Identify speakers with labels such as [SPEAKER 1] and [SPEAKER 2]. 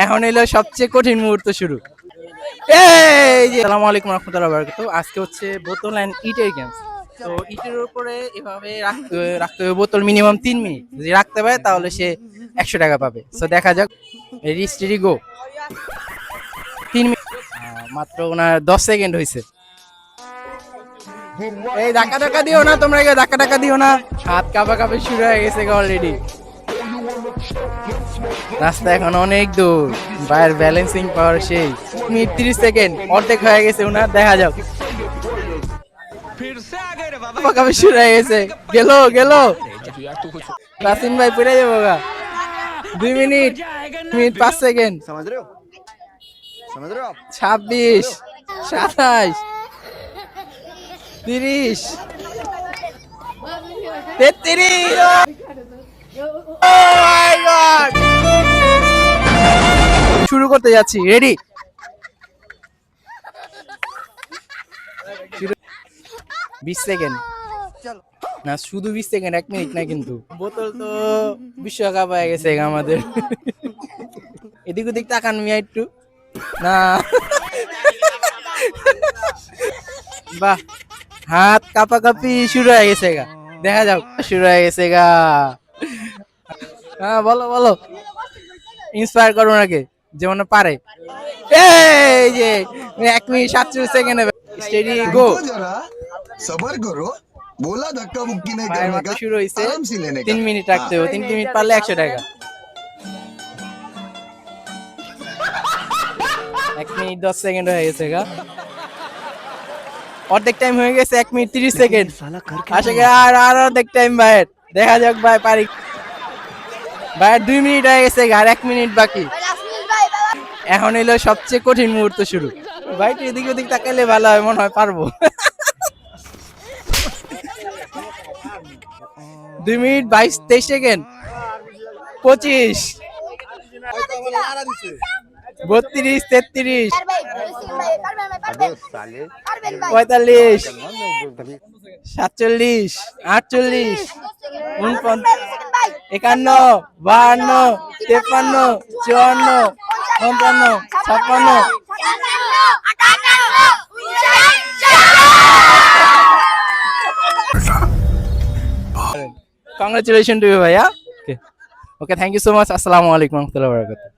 [SPEAKER 1] এখন এলো সবচেয়ে কঠিন মুহূর্ত শুরু। এই যে আসসালামু আলাইকুম রাহমাতুল্লাহি ওয়া বারাকাতুহু। আজকে হচ্ছে বোতল এন্ড ইটের গেমস। তো ইটের উপরে এভাবে রাখতে হবে বোতল মিনিমাম 3 মিনিট। যদি রাখতে পারে তাহলে সে 100 টাকা পাবে। সো দেখা যাক। Ready steady go. 3 মিনিট মাত্র ওনার 10 সেকেন্ড হইছে। এই ধাক্কা ধাক্কা দিও না, তোমরা কেউ ধাক্কা ধাক্কা দিও না। হাত কাঁপাকাঁপি শুরু হয়ে গেছে অলরেডি। রাস্তা এখন অনেক দূর, বাইরের ব্যালেন্সিং পাওয়ার সেই। মিনিট 30 সেকেন্ড অর্ধেক হয়ে গেছে ওনার, দেখা যাক। কাঁপাকাঁপি শুরু হয়ে গেছে। গেল গেল রাসিন ভাই পড়ে যাবো গা। 2 মিনিট 5 সেকেন্ড। 26 27 30 33। শুরু করতে যাচ্ছি, রেডি? 20 সেকেন্ড না, শুধু 20 সেকেন্ড, 1 মিনিট না কিন্তু। বোতল তো বিশ্বকাপ হয়ে গেছে আমাদের। এদিক ওদিক তাকান মিয়া একটু না। বাহ, হাত কাঁপাকাঁপি শুরু হয়ে গেছে গা, দেখা যাক। শুরু হয়ে গেছে গা। হ্যাঁ বলো বলো, ইন্সপায়ার করো নাকি যেমন পারে। এই যে 1 মিনিট 47 সেকেন্ড। Steady go.
[SPEAKER 2] सबर करो बोला धक्का मुक्की नहीं
[SPEAKER 1] ভাইয়ের
[SPEAKER 2] करने
[SPEAKER 1] মাত্র
[SPEAKER 2] का
[SPEAKER 1] শুরু হয়েছে।
[SPEAKER 2] आराम से लेने
[SPEAKER 1] 3
[SPEAKER 2] का
[SPEAKER 1] মিনিট রাখতে হবে, 3 মিনিট পারলে 100 টাকা। 1 মিনিট 10 সেকেন্ড হয়ে গেছে গা। অর্ধেক টাইম হয়ে গেছে, 1 মিনিট 30 সেকেন্ড। আসে আর অর্ধেক টাইম ভাইয়ের, দেখা যাক ভাই পারি। ভাইয়ের 2 মিনিট হয়ে গেছে, আর 1 মিনিট বাকি। এখন এলো সবচেয়ে কঠিন মুহূর্ত শুরু। ভাই এদিক ওদিক তাকাইলে ভালো হয়, মনে হয় পারবো। 2 minute 22-23 second. 25 32 33 45 47 48 49 51 52 53 54 55 56। Congratulations to you, bhaiya. Okay, thank you so much. Assalamu alaikum warahmatullahi wabarakatuh.